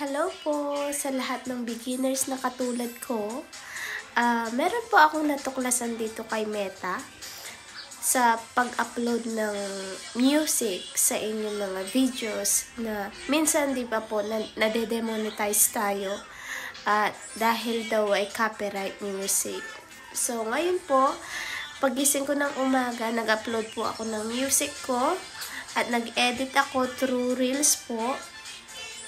Hello po sa lahat ng beginners na katulad ko. Meron po akong natuklasan dito kay Meta sa pag-upload ng music sa inyong mga videos na minsan di ba po nade-demonetize tayo dahil daw ay copyright music. So ngayon po, pagising ko ng umaga, nag-upload po ako ng music ko at nag-edit ako through Reels po.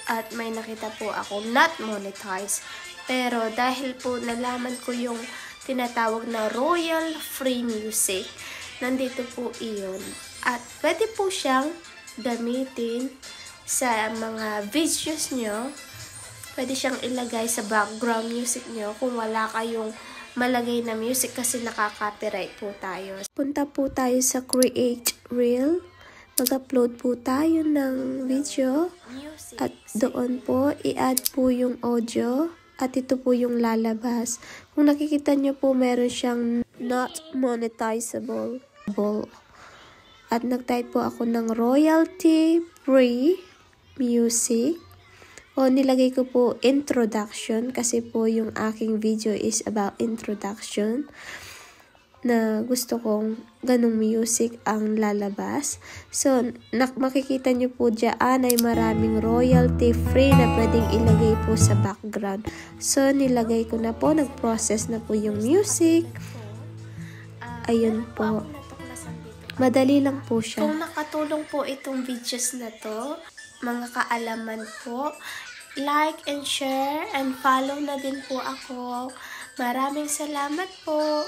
At may nakita po ako not monetized. Pero dahil po nalaman ko yung tinatawag na royal free music, nandito po iyon. At pwede po siyang gamitin sa mga videos nyo. Pwede siyang ilagay sa background music nyo kung wala kayong malagay na music kasi nakaka-copyright po tayo. Punta po tayo sa Create Reel. Mag-upload po tayo ng video at doon po i-add po yung audio at ito po yung lalabas. Kung nakikita nyo po meron siyang not monetizable at nag-type po ako ng royalty free music o nilagay ko po introduction kasi po yung aking video is about introduction na gusto kong ganong music ang lalabas. So, makikita nyo po dyan ay maraming royalty free na pwedeng ilagay po sa background. So, nilagay ko na po, nag-process na po yung music. Ayun po. Madali lang po siya. Kung nakatulong po itong videos na to, mga kaalaman po, like and share and follow na din po ako. Maraming salamat po.